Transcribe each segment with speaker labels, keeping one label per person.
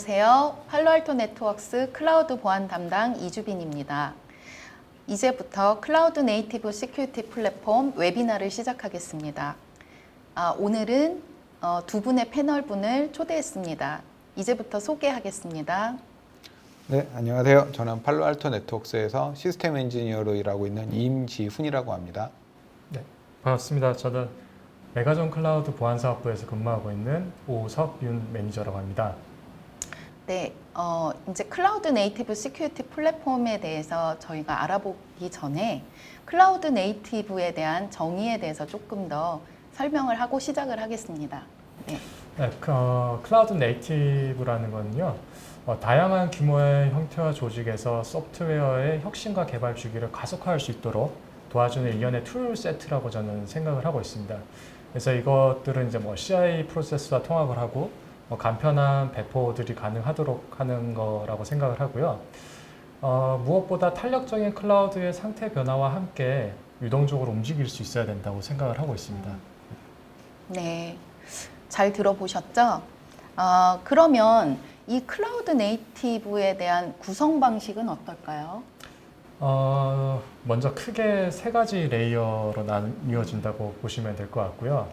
Speaker 1: 안녕하세요. 팔로알토 네트워크스 클라우드 보안 담당 이주빈입니다. 이제부터 클라우드 네이티브 시큐리티 플랫폼 웨비나를 시작하겠습니다. 오늘은 두 분의 패널분을 초대했습니다. 이제부터 소개하겠습니다.
Speaker 2: 네, 안녕하세요. 저는 팔로알토 네트워크스에서 시스템 엔지니어로 일하고 있는 임지훈이라고 합니다.
Speaker 3: 네, 반갑습니다. 저는 메가존 클라우드 보안사업부에서 근무하고 있는 오석윤 매니저라고 합니다.
Speaker 1: 네, 이제 클라우드 네이티브 시큐리티 플랫폼에 대해서 저희가 알아보기 전에 클라우드 네이티브에 대한 정의에 대해서 조금 더 설명을 하고 시작을 하겠습니다. 네.
Speaker 3: 네, 클라우드 네이티브라는 건요, 다양한 규모의 형태와 조직에서 소프트웨어의 혁신과 개발 주기를 가속화할 수 있도록 도와주는 일련의 툴 세트라고 저는 생각을 하고 있습니다. 그래서 이것들은 이제 CI 프로세스와 통합을 하고 간편한 배포들이 가능하도록 하는 거라고 생각을 하고요. 무엇보다 탄력적인 클라우드의 상태 변화와 함께 유동적으로 움직일 수 있어야 된다고 생각을 하고 있습니다.
Speaker 1: 네, 잘 들어보셨죠? 그러면 이 클라우드 네이티브에 대한 구성 방식은 어떨까요?
Speaker 3: 먼저 크게 세 가지 레이어로 나뉘어진다고 보시면 될 것 같고요.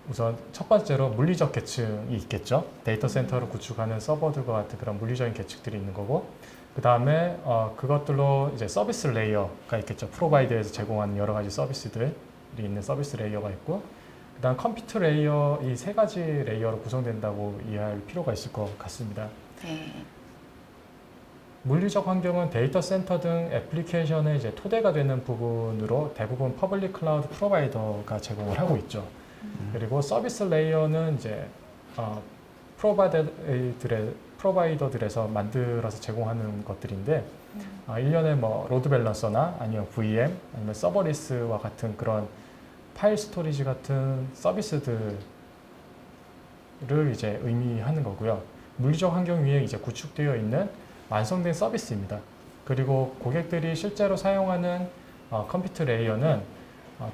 Speaker 3: 우선 첫 번째로 물리적 계층이 있겠죠. 데이터 센터를 구축하는 서버들과 같은 그런 물리적인 계층들이 있는 거고, 그 다음에 그것들로 이제 서비스 레이어가 있겠죠. 프로바이더에서 제공하는 여러 가지 서비스들이 있는 서비스 레이어가 있고, 그 다음 컴퓨터 레이어, 이 세 가지 레이어로 구성된다고 이해할 필요가 있을 것 같습니다.
Speaker 1: 네.
Speaker 3: 물리적 환경은 데이터 센터 등 애플리케이션의 이제 토대가 되는 부분으로 대부분 퍼블릭 클라우드 프로바이더가 제공을 하고 있죠. 그리고 서비스 레이어는 이제 프로바이더들에서 만들어서 제공하는 것들인데, 일련의 로드 밸런서나 아니면 VM, 아니면 서버리스와 같은 그런 파일 스토리지 같은 서비스들을 이제 의미하는 거고요. 물리적 환경 위에 이제 구축되어 있는 완성된 서비스입니다. 그리고 고객들이 실제로 사용하는 컴퓨터 레이어는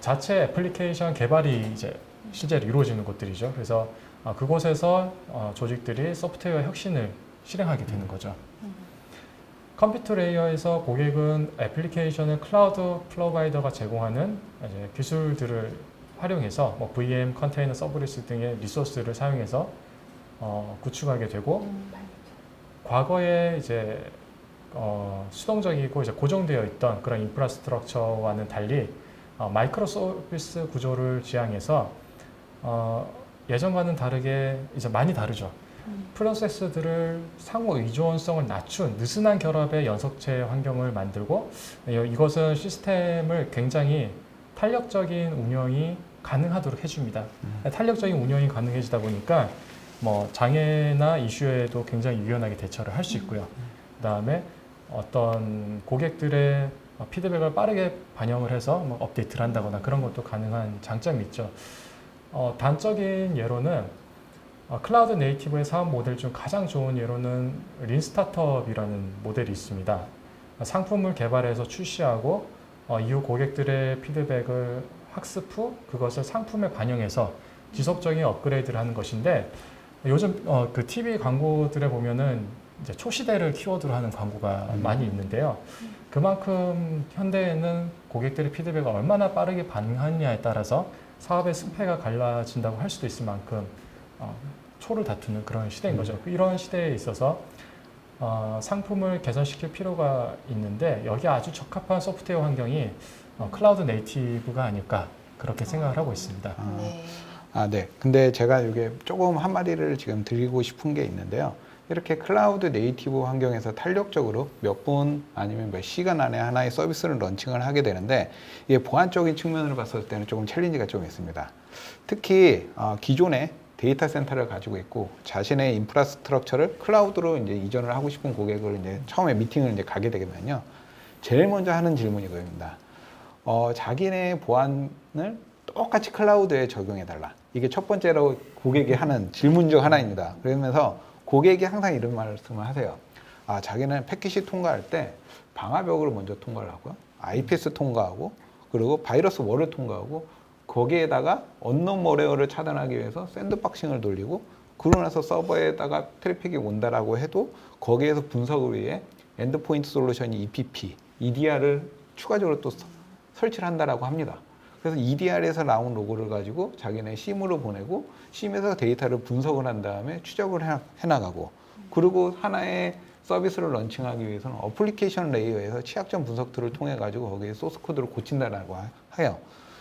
Speaker 3: 자체 애플리케이션 개발이 이제 실제로 이루어지는 곳들이죠. 그래서 그곳에서 조직들이 소프트웨어 혁신을 실행하게 되는 거죠. 컴퓨터 레이어에서 고객은 애플리케이션을 클라우드 프로바이더가 제공하는 이제 기술들을 활용해서 VM, 컨테이너, 서브리스 등의 리소스를 사용해서 구축하게 되고, 과거에 이제 수동적이고 이제 고정되어 있던 그런 인프라스트럭처와는 달리 마이크로 서비스 구조를 지향해서 예전과는 다르게 이제 많이 다르죠. 프로세스들을 상호 의존성을 낮춘 느슨한 결합의 연속체 환경을 만들고, 이것은 시스템을 굉장히 탄력적인 운영이 가능하도록 해줍니다. 탄력적인 운영이 가능해지다 보니까 장애나 이슈에도 굉장히 유연하게 대처를 할 수 있고요. 그 다음에 어떤 고객들의 피드백을 빠르게 반영을 해서 업데이트를 한다거나 그런 것도 가능한 장점이 있죠. 단적인 예로는 클라우드 네이티브의 사업 모델 중 가장 좋은 예로는 린 스타트업이라는 모델이 있습니다. 상품을 개발해서 출시하고 이후 고객들의 피드백을 학습 후 그것을 상품에 반영해서 지속적인 업그레이드를 하는 것인데, 요즘 그 TV 광고들에 보면은 이제 초시대를 키워드로 하는 광고가 많이 있는데요. 그만큼 현대에는 고객들의 피드백을 얼마나 빠르게 반응하느냐에 따라서 사업의 승패가 갈라진다고 할 수도 있을 만큼 초를 다투는 그런 시대인 거죠. 이런 시대에 있어서 상품을 개선시킬 필요가 있는데, 여기 아주 적합한 소프트웨어 환경이 클라우드 네이티브가 아닐까 그렇게 생각을 하고 있습니다.
Speaker 1: 네.
Speaker 2: 네. 근데 제가 이게 조금 한마디를 지금 드리고 싶은 게 있는데요. 이렇게 클라우드 네이티브 환경에서 탄력적으로 몇 분 아니면 몇 시간 안에 하나의 서비스를 런칭을 하게 되는데, 이게 보안적인 측면으로 봤을 때는 조금 챌린지가 좀 있습니다. 특히 기존에 데이터 센터를 가지고 있고 자신의 인프라스트럭처를 클라우드로 이제 이전을 하고 싶은 고객을 이제 처음에 미팅을 이제 가게 되면요, 제일 먼저 하는 질문이 이겁니다. 자기네 보안을 똑같이 클라우드에 적용해달라. 이게 첫 번째로 고객이 하는 질문 중 하나입니다. 그러면서 고객이 항상 이런 말씀을 하세요. 자기는 패킷이 통과할 때 방화벽을 먼저 통과를 하고요, IPS 통과하고, 그리고 바이러스 월을 통과하고, 거기에다가 언론 머레어를 차단하기 위해서 샌드박싱을 돌리고, 그러고 나서 서버에다가 트래픽이 온다라고 해도 거기에서 분석을 위해 엔드포인트 솔루션이 EPP, EDR을 추가적으로 또 설치를 한다라고 합니다. 그래서 EDR에서 나온 로고를 가지고 자기네 심으로 보내고 심에서 데이터를 분석을 한 다음에 추적을 해나가고, 그리고 하나의 서비스를 런칭하기 위해서는 어플리케이션 레이어에서 취약점 분석들을 통해 가지고 거기에 소스 코드를 고친다라고 해요.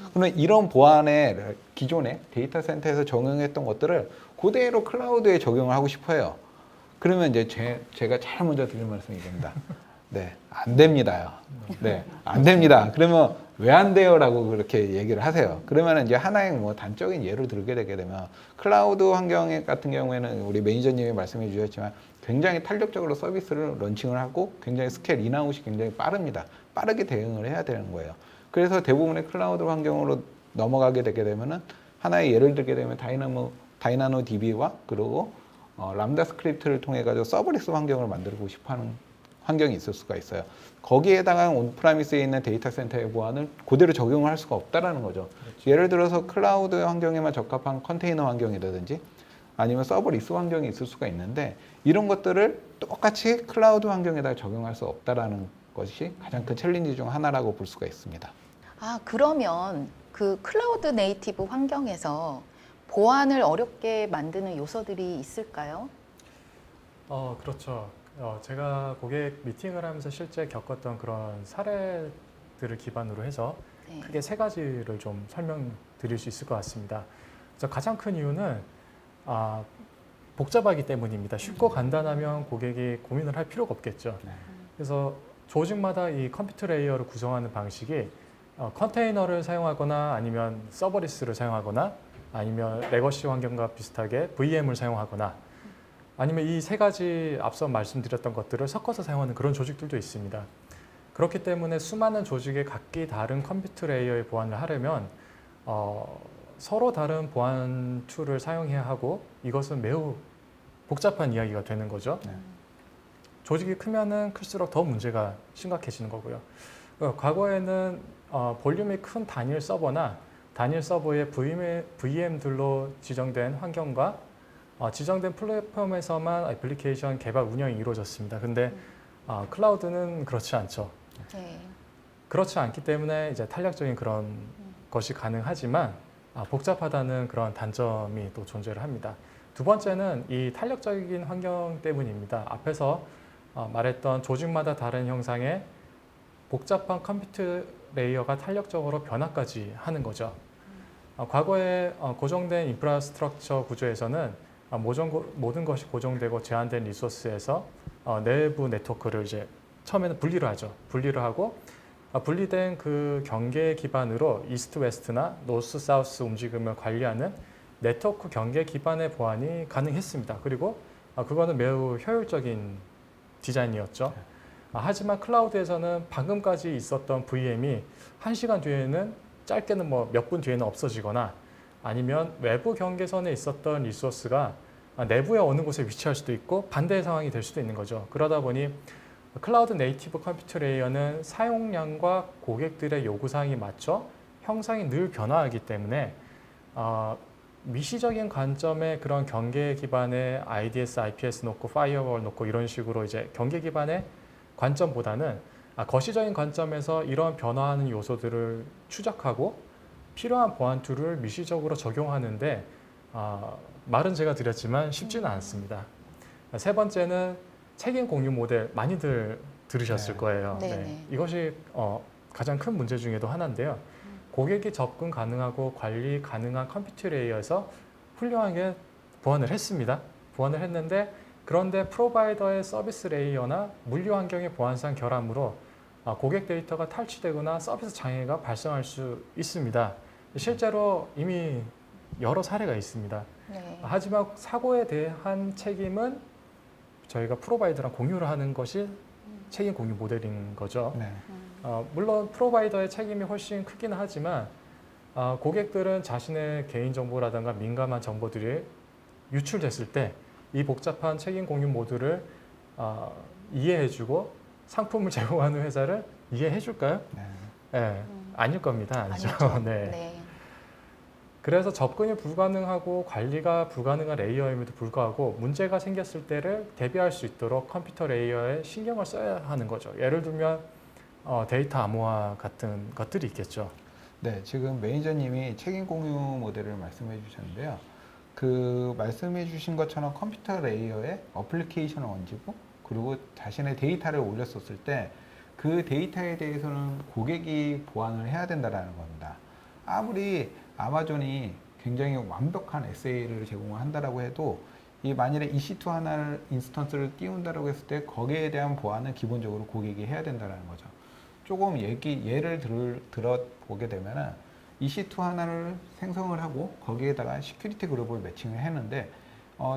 Speaker 2: 그러면 이런 보안에 기존에 데이터 센터에서 적용했던 것들을 그대로 클라우드에 적용을 하고 싶어요. 그러면 이제 제가 제일 먼저 드릴 말씀이 됩니다. 네, 안 됩니다요. 네, 안 됩니다. 그러면 왜 안 돼요?라고 그렇게 얘기를 하세요. 그러면 이제 하나의 뭐 단적인 예를 들게 되게 되면 클라우드 환경 같은 경우에는 우리 매니저님이 말씀해 주셨지만 굉장히 탄력적으로 서비스를 런칭을 하고 굉장히 스케일 인아웃이 굉장히 빠릅니다. 빠르게 대응을 해야 되는 거예요. 그래서 대부분의 클라우드 환경으로 넘어가게 되게 되면은 하나의 예를 들게 되면 다이나노 DB와 그리고 람다 스크립트를 통해 가지고 서브리스 환경을 만들고 싶어하는 환경이 있을 수가 있어요. 거기에다가 온프라미스에 있는 데이터 센터의 보안을 그대로 적용을 할 수가 없다라는 거죠. 그렇죠. 예를 들어서 클라우드 환경에만 적합한 컨테이너 환경이라든지 아니면 서브리스 환경이 있을 수가 있는데 이런 것들을 똑같이 클라우드 환경에다 적용할 수 없다라는 것이 가장 큰 챌린지 중 하나라고 볼 수가 있습니다.
Speaker 1: 아, 그러면 그 클라우드 네이티브 환경에서 보안을 어렵게 만드는 요소들이 있을까요?
Speaker 3: 그렇죠. 제가 고객 미팅을 하면서 실제 겪었던 그런 사례들을 기반으로 해서
Speaker 1: 네.
Speaker 3: 크게 세 가지를 좀 설명드릴 수 있을 것 같습니다. 그래서 가장 큰 이유는 복잡하기 때문입니다. 쉽고 간단하면 고객이 고민을 할 필요가 없겠죠. 그래서 조직마다 이 컴퓨터 레이어를 구성하는 방식이 컨테이너를 사용하거나 아니면 서버리스를 사용하거나 아니면 레거시 환경과 비슷하게 VM을 사용하거나 아니면 이 세 가지 앞서 말씀드렸던 것들을 섞어서 사용하는 그런 조직들도 있습니다. 그렇기 때문에 수많은 조직의 각기 다른 컴퓨터 레이어의 보안을 하려면 서로 다른 보안 툴을 사용해야 하고 이것은 매우 복잡한 이야기가 되는 거죠. 조직이 크면은 클수록 더 문제가 심각해지는 거고요. 과거에는 볼륨이 큰 단일 서버나 단일 서버의 VM들로 지정된 환경과 지정된 플랫폼에서만 애플리케이션 개발 운영이 이루어졌습니다. 근데 클라우드는 그렇지 않죠.
Speaker 1: 네.
Speaker 3: 그렇지 않기 때문에 이제 탄력적인 그런 것이 가능하지만 복잡하다는 그런 단점이 또 존재를 합니다. 두 번째는 이 탄력적인 환경 때문입니다. 앞에서 말했던 조직마다 다른 형상의 복잡한 컴퓨터 레이어가 탄력적으로 변화까지 하는 거죠. 과거에 고정된 인프라스트럭처 구조에서는 모든 것이 고정되고 제한된 리소스에서 내부 네트워크를 이제 처음에는 분리를 하죠. 분리를 하고 분리된 그 경계 기반으로 이스트 웨스트나 노스 사우스 움직임을 관리하는 네트워크 경계 기반의 보안이 가능했습니다. 그리고 그거는 매우 효율적인 디자인이었죠. 하지만 클라우드에서는 방금까지 있었던 VM이 1시간 뒤에는 짧게는 뭐 몇 분 뒤에는 없어지거나 아니면 외부 경계선에 있었던 리소스가 내부의 어느 곳에 위치할 수도 있고 반대의 상황이 될 수도 있는 거죠. 그러다 보니 클라우드 네이티브 컴퓨터 레이어는 사용량과 고객들의 요구사항에 맞춰 형상이 늘 변화하기 때문에 미시적인 관점의 그런 경계 기반의 IDS, IPS 놓고 파이어월 놓고 이런 식으로 이제 경계 기반의 관점보다는 거시적인 관점에서 이런 변화하는 요소들을 추적하고 필요한 보안 툴을 미시적으로 적용하는데 말은 제가 드렸지만 쉽지는 않습니다. 세 번째는 책임 공유 모델 많이들 들으셨을 거예요.
Speaker 1: 네.
Speaker 3: 이것이 가장 큰 문제 중에도 하나인데요. 고객이 접근 가능하고 관리 가능한 컴퓨터 레이어에서 훌륭하게 보완을 했습니다. 보완을 했는데 그런데 프로바이더의 서비스 레이어나 물류 환경의 보안상 결함으로 고객 데이터가 탈취되거나 서비스 장애가 발생할 수 있습니다. 실제로 이미 여러 사례가 있습니다.
Speaker 1: 네.
Speaker 3: 하지만 사고에 대한 책임은 저희가 프로바이더랑 공유를 하는 것이 책임 공유 모델인 거죠.
Speaker 2: 네.
Speaker 3: 물론 프로바이더의 책임이 훨씬 크기는 하지만 고객들은 자신의 개인정보라든가 민감한 정보들이 유출됐을 때 이 복잡한 책임 공유 모듈을 이해해주고 상품을 제공하는 회사를 이해해줄까요?
Speaker 2: 네.
Speaker 3: 네, 아닐 겁니다. 아니죠.
Speaker 1: 아니죠.
Speaker 3: 네.
Speaker 1: 네.
Speaker 3: 그래서 접근이 불가능하고 관리가 불가능한 레이어임에도 불구하고 문제가 생겼을 때를 대비할 수 있도록 컴퓨터 레이어에 신경을 써야 하는 거죠. 예를 들면 데이터 암호화 같은 것들이 있겠죠.
Speaker 2: 네, 지금 매니저님이 책임 공유 모델을 말씀해 주셨는데요. 그 말씀해 주신 것처럼 컴퓨터 레이어에 어플리케이션을 얹고 그리고 자신의 데이터를 올렸었을 때 그 데이터에 대해서는 고객이 보완을 해야 된다는 겁니다. 아무리 아마존이 굉장히 완벽한 SA를 제공을 한다라고 해도 이 만일에 EC2 하나를 인스턴스를 띄운다라고 했을 때 거기에 대한 보완은 기본적으로 고객이 해야 된다는 거죠. 조금 예를 들어보게 되면은 EC2 하나를 생성을 하고 거기에다가 시큐리티 그룹을 매칭을 했는데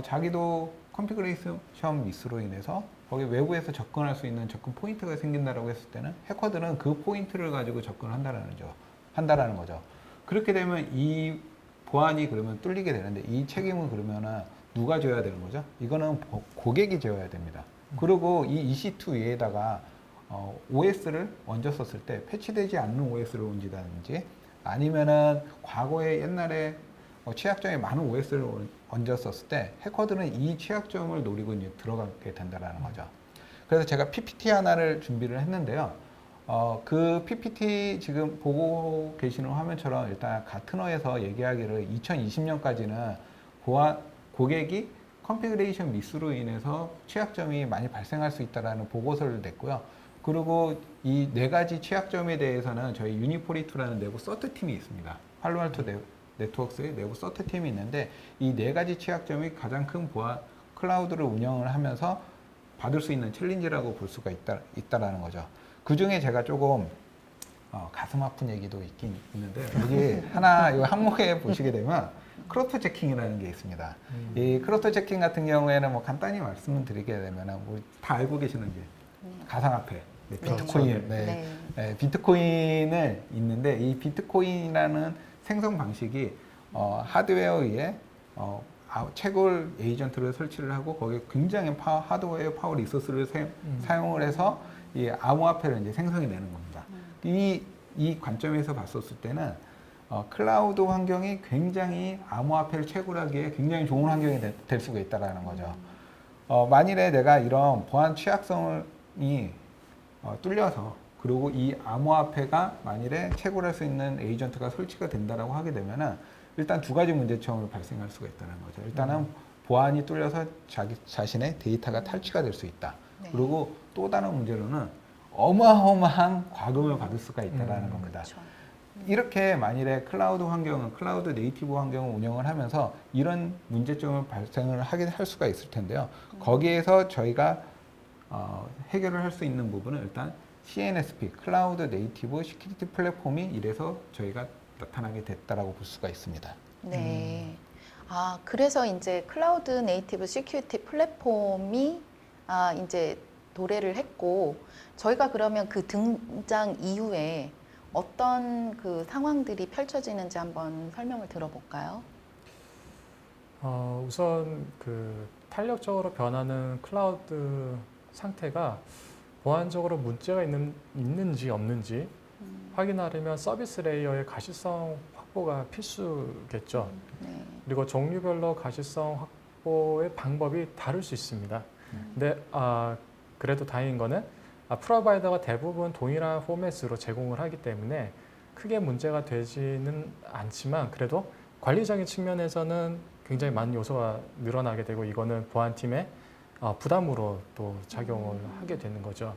Speaker 2: 자기도 컨피그레이션 미스로 인해서 거기 외부에서 접근할 수 있는 접근 포인트가 생긴다라고 했을 때는 해커들은 그 포인트를 가지고 접근을 한다라는 거죠. 그렇게 되면 이 보안이 그러면 뚫리게 되는데 이 책임은 그러면은 누가 져야 되는 거죠? 이거는 고객이 져야 됩니다. 그리고 이 EC2 위에다가 OS를 얹었었을 때 패치되지 않는 OS를 얹는다든지 아니면은 과거에 옛날에 취약점이 많은 OS를 얹었었을 때 해커들은 이 취약점을 노리고 이제 들어가게 된다는 거죠. 그래서 제가 PPT 하나를 준비를 했는데요. 그 PPT 지금 보고 계시는 화면처럼 일단 가트너에서 얘기하기를 2020년까지는 고객이 컨피그레이션 미스로 인해서 취약점이 많이 발생할 수 있다는 보고서를 냈고요. 그리고 이 네 가지 취약점에 대해서는 저희 유니포리2라는 내부 서트 팀이 있습니다. 팔로알토 네트워크스의 내부 서트 팀이 있는데 이 네 가지 취약점이 가장 큰 보안 클라우드를 운영을 하면서 받을 수 있는 챌린지라고 볼 수가 있다라는 거죠. 그 중에 제가 조금 가슴 아픈 얘기도 있긴 있는데 여기 하나 이 항목에 보시게 되면 크로스 체킹이라는 게 있습니다. 이 크로스 체킹 같은 경우에는 뭐 간단히 말씀을 드리게 되면 우리 다 알고 계시는 게 가상화폐, 비트코인, 네, 비트코인을 있는데 이 비트코인이라는 생성 방식이 하드웨어에 의해 채굴 에이전트를 설치를 하고 거기에 굉장히 하드웨어 파워 리소스를 사용을 해서 이 암호화폐를 이제 생성해 내는 겁니다. 이 관점에서 봤었을 때는 클라우드 환경이 굉장히 암호화폐를 채굴하기에 굉장히 좋은 환경이 될 수가 있다라는 거죠. 만일에 내가 이런 보안 취약성이 뚫려서 그리고 이 암호화폐가 만일에 채굴할 수 있는 에이전트가 설치가 된다라고 하게 되면은 일단 두 가지 문제점을 발생할 수가 있다는 거죠. 일단은 보안이 뚫려서 자신의 데이터가 탈취가 될 수 있다.
Speaker 1: 네.
Speaker 2: 그리고 또 다른 문제로는 어마어마한 과금을 받을 수가 있다라는 겁니다.
Speaker 1: 그렇죠.
Speaker 2: 이렇게 만일에 클라우드 네이티브 환경을 운영을 하면서 이런 문제점을 발생을 할 수가 있을 텐데요. 거기에서 저희가 해결을 할 수 있는 부분은 일단 CNSP, 클라우드 네이티브 시큐리티 플랫폼이 이래서 저희가 나타나게 됐다라고 볼 수가 있습니다.
Speaker 1: 네. 그래서 이제 클라우드 네이티브 시큐리티 플랫폼이 이제 도래를 했고, 저희가 그러면 그 등장 이후에 어떤 그 상황들이 펼쳐지는지 한번 설명을 들어볼까요?
Speaker 3: 우선 그 탄력적으로 변하는 클라우드 상태가 보안적으로 문제가 있는지 없는지 확인하려면 서비스 레이어의 가시성 확보가 필수겠죠.
Speaker 1: 네.
Speaker 3: 그리고 종류별로 가시성 확보의 방법이 다를 수 있습니다. 근데 그래도 다행인 거는 프로바이더가 대부분 동일한 포맷으로 제공을 하기 때문에 크게 문제가 되지는 않지만 그래도 관리적인 측면에서는 굉장히 많은 요소가 늘어나게 되고 이거는 보안팀의 부담으로 또 작용을 하게 되는 거죠.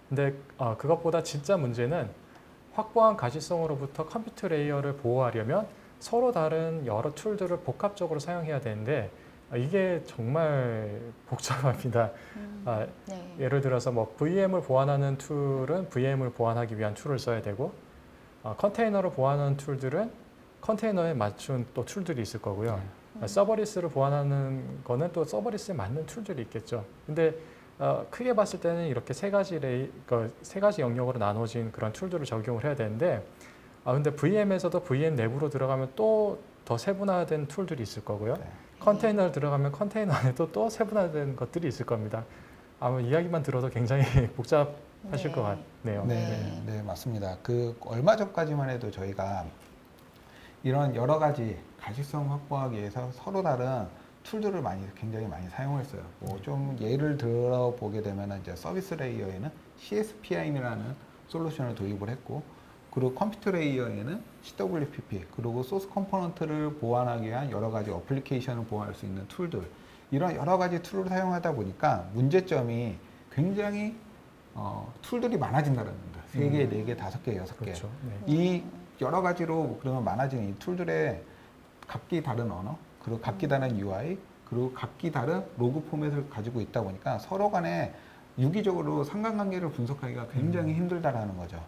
Speaker 3: 근데 그것보다 진짜 문제는 확보한 가시성으로부터 컴퓨터 레이어를 보호하려면 서로 다른 여러 툴들을 복합적으로 사용해야 되는데 이게 정말 복잡합니다.
Speaker 1: 네.
Speaker 3: 예를 들어서 뭐 VM을 보완하는 툴은 VM을 보완하기 위한 툴을 써야 되고 컨테이너를 보완하는 툴들은 컨테이너에 맞춘 또 툴들이 있을 거고요. 서버리스를 보완하는 거는 또 서버리스에 맞는 툴들이 있겠죠. 근데 크게 봤을 때는 이렇게 세 가지 영역으로 나눠진 그런 툴들을 적용을 해야 되는데 근데 VM에서도 VM 내부로 들어가면 또 더 세분화된 툴들이 있을 거고요.
Speaker 2: 네.
Speaker 3: 컨테이너를 들어가면 컨테이너 안에도 또 세분화된 것들이 있을 겁니다. 아마 이야기만 들어도 굉장히 복잡하실
Speaker 1: 네.
Speaker 3: 것 같네요.
Speaker 2: 네, 네, 맞습니다. 그 얼마 전까지만 해도 저희가 이런 여러 가지 가시성 확보하기 위해서 서로 다른 툴들을 굉장히 많이 사용했어요. 뭐 좀 예를 들어 보게 되면 이제 서비스 레이어에는 CSPM이라는 솔루션을 도입을 했고, 그리고 컴퓨터 레이어에는 CWPP, 그리고 소스 컴포넌트를 보완하기 위한 여러 가지 어플리케이션을 보완할 수 있는 툴들, 이런 여러 가지 툴을 사용하다 보니까 문제점이 굉장히 툴들이 많아진다는 겁니다. 3개, 4개, 5개, 6개.
Speaker 3: 그렇죠. 네.
Speaker 2: 이 여러 가지로 그러면 많아지는 이 툴들의 각기 다른 언어, 그리고 각기 다른 UI, 그리고 각기 다른 로그 포맷을 가지고 있다 보니까 서로 간에 유기적으로 상관관계를 분석하기가 굉장히 힘들다라는 거죠.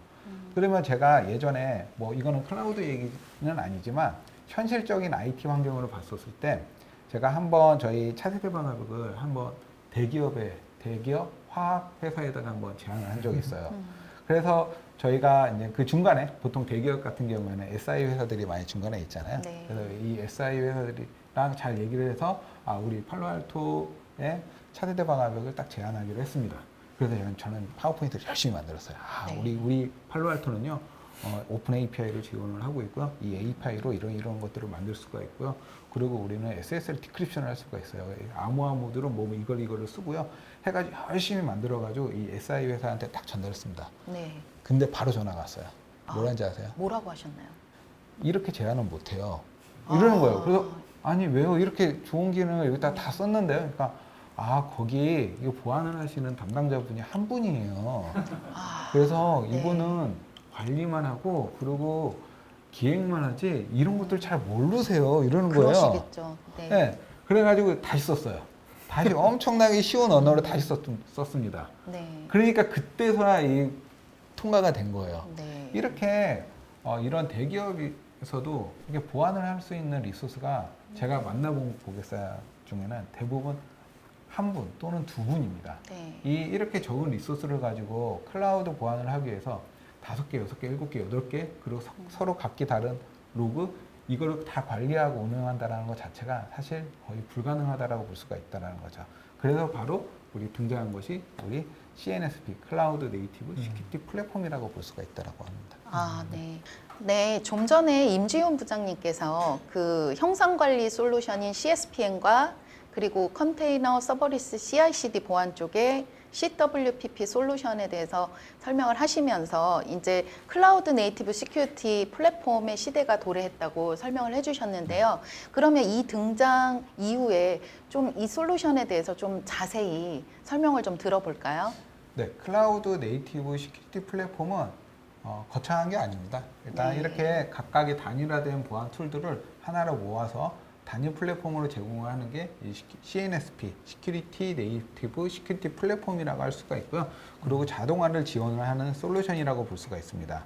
Speaker 2: 그러면 제가 예전에 뭐 이거는 클라우드 얘기는 아니지만 현실적인 IT 환경으로 봤었을 때 제가 한번 저희 차세대 방화벽을 한번 대기업 화학 회사에다가 한번 제안을 한 적이 있어요. 그래서 저희가 이제 그 중간에 보통 대기업 같은 경우에는 SI 회사들이 많이 중간에 있잖아요.
Speaker 1: 네.
Speaker 2: 그래서 이 SI 회사들이랑 잘 얘기를 해서 우리 팔로알토의 차세대 방화벽을 딱 제안하기로 했습니다. 그래서 저는 파워포인트를 열심히 만들었어요.
Speaker 1: 네.
Speaker 2: 우리 팔로알토는요, 오픈 API를 지원을 하고 있고요. 이 API로 이런 것들을 만들 수가 있고요. 그리고 우리는 SSL 디크립션을 할 수가 있어요. 암호화 모드로 뭐 이거를 쓰고요. 해가지고 열심히 만들어가지고 이 SI 회사한테 딱 전달했습니다.
Speaker 1: 네.
Speaker 2: 근데 바로 전화가 왔어요. 뭐라는지 아세요?
Speaker 1: 뭐라고 하셨나요?
Speaker 2: 이렇게 제안은 못해요. 이러는 거예요. 그래서 아니 왜요? 이렇게 좋은 기능을 여기다 다 썼는데요. 그러니까 거기 이거 보안을 하시는 담당자분이 한 분이에요. 그래서
Speaker 1: 네.
Speaker 2: 이분은 관리만 하고 그리고 기획만 하지 이런 것들 잘 모르세요. 이러는 거예요.
Speaker 1: 그러시겠죠. 네.
Speaker 2: 네. 그래가지고 다시 썼어요. 다시 엄청나게 쉬운 언어로 다시 썼습니다.
Speaker 1: 네.
Speaker 2: 그러니까 그때서야 이 통과가 된 거예요.
Speaker 1: 네.
Speaker 2: 이렇게 이런 대기업에서도 이게 보완을 할 수 있는 리소스가 제가 만나본 고객사 중에는 대부분 한 분 또는 두 분입니다.
Speaker 1: 네.
Speaker 2: 이렇게 적은 리소스를 가지고 클라우드 보안을 하기 위해서 5개, 6개, 7개, 8개, 그리고 서로 각기 다른 로그, 이걸 다 관리하고 운영한다는 것 자체가 사실 거의 불가능하다고 볼 수가 있다는 거죠. 그래서 바로 우리 등장한 것이 우리 CNSP, 클라우드 네이티브 시큐리티 플랫폼이라고 볼 수가 있다고 합니다.
Speaker 1: 네. 네, 좀 전에 임지훈 부장님께서 그 형상 관리 솔루션인 CSPM과 그리고 컨테이너 서버리스 CI/CD 보안 쪽에 CWPP 솔루션에 대해서 설명을 하시면서 이제 클라우드 네이티브 시큐리티 플랫폼의 시대가 도래했다고 설명을 해주셨는데요. 그러면 이 등장 이후에 좀 이 솔루션에 대해서 좀 자세히 설명을 좀 들어볼까요?
Speaker 2: 네, 클라우드 네이티브 시큐리티 플랫폼은 거창한 게 아닙니다. 일단
Speaker 1: 네.
Speaker 2: 이렇게 각각의 단일화된 보안 툴들을 하나로 모아서 단일 플랫폼으로 제공하는 게 이 CNSP, 시큐리티 네이티브 시큐리티 플랫폼이라고 할 수가 있고요. 그리고 자동화를 지원을 하는 솔루션이라고 볼 수가 있습니다.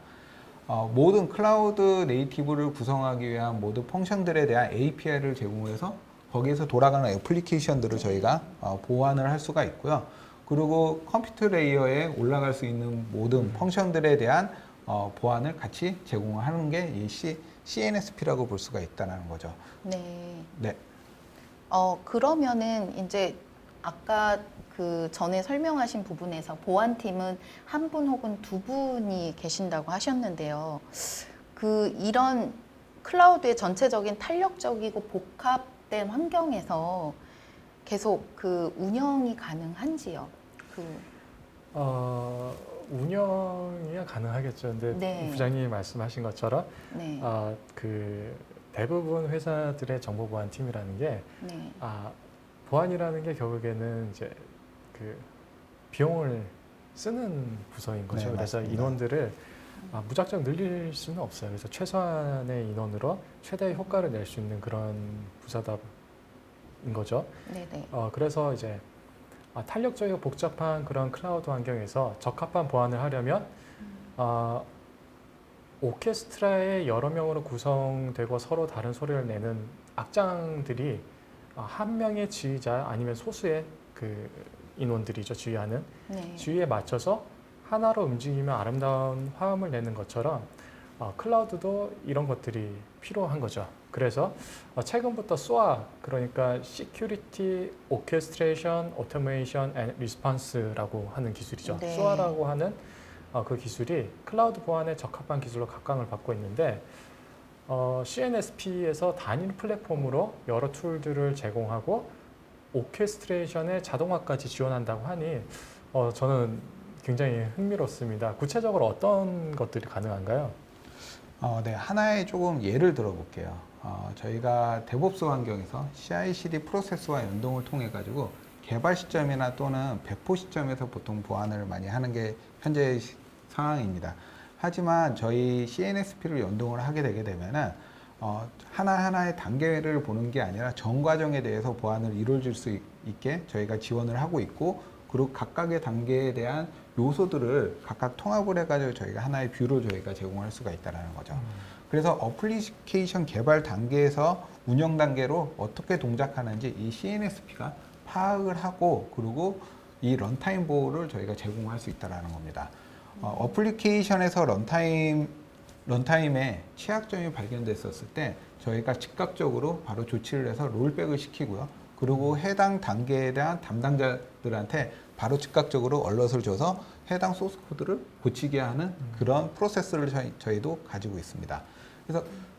Speaker 2: 모든 클라우드 네이티브를 구성하기 위한 모든 펑션들에 대한 API를 제공해서 거기에서 돌아가는 애플리케이션들을 저희가 보완을 할 수가 있고요. 그리고 컴퓨터 레이어에 올라갈 수 있는 모든 펑션들에 대한 보안을 같이 제공하는 게 이 CNSP라고 볼 수가 있다는 거죠.
Speaker 1: 네.
Speaker 2: 네.
Speaker 1: 그러면은 이제 아까 그 전에 설명하신 부분에서 보안팀은 한 분 혹은 두 분이 계신다고 하셨는데요. 이런 클라우드의 전체적인 탄력적이고 복합된 환경에서 계속 그 운영이 가능한지요?
Speaker 3: 운영이 가능하겠죠. 근데
Speaker 1: 네.
Speaker 3: 부장님이 말씀하신 것처럼
Speaker 1: 네.
Speaker 3: 그 대부분 회사들의 정보 보안 팀이라는 게
Speaker 1: 네.
Speaker 3: 보안이라는 게 결국에는 이제 그 비용을 쓰는 부서인 거죠.
Speaker 2: 네,
Speaker 3: 그래서
Speaker 2: 맞습니다.
Speaker 3: 인원들을 무작정 늘릴 수는 없어요. 그래서 최소한의 인원으로 최대의 효과를 낼 수 있는 그런 부서다인 거죠.
Speaker 1: 네네.
Speaker 3: 그래서 이제 탄력적이고 복잡한 그런 클라우드 환경에서 적합한 보안을 하려면 오케스트라의 여러 명으로 구성되고 서로 다른 소리를 내는 악장들이 한 명의 지휘자 아니면 소수의 그 인원들이죠. 지휘하는
Speaker 1: 네.
Speaker 3: 지휘에 맞춰서 하나로 움직이면 아름다운 화음을 내는 것처럼 클라우드도 이런 것들이 필요한 거죠. 그래서 최근부터 SOA, 그러니까 Security Orchestration, Automation and Response라고 하는 기술이죠.
Speaker 1: 네.
Speaker 3: SOA라고 하는 그 기술이 클라우드 보안에 적합한 기술로 각광을 받고 있는데 CNSP에서 단일 플랫폼으로 여러 툴들을 제공하고 오케스트레이션의 자동화까지 지원한다고 하니 저는 굉장히 흥미롭습니다. 구체적으로 어떤 것들이 가능한가요?
Speaker 2: 네, 하나의 조금 예를 들어볼게요. 저희가 데브옵스 환경에서 CI/CD 프로세스와 연동을 통해 가지고 개발 시점이나 또는 배포 시점에서 보통 보완을 많이 하는 게 현재 상황입니다. 하지만 저희 CNSP를 연동을 하게 되게 되면은 하나하나의 단계를 보는 게 아니라 전 과정에 대해서 보완을 이루어질 수 있게 저희가 지원을 하고 있고, 그리고 각각의 단계에 대한 요소들을 각각 통합을 해가지고 저희가 하나의 뷰로 저희가 제공할 수가 있다는 거죠. 그래서 어플리케이션 개발 단계에서 운영 단계로 어떻게 동작하는지 이 CNSP가 파악을 하고, 그리고 이 런타임 보호를 저희가 제공할 수 있다는 겁니다. 어플리케이션에서 런타임에 취약점이 발견됐었을 때 저희가 즉각적으로 바로 조치를 해서 롤백을 시키고요. 그리고 해당 단계에 대한 담당자들한테 바로 즉각적으로 얼럿을 줘서 해당 소스 코드를 고치게 하는 그런 프로세스를 저희도 가지고 있습니다.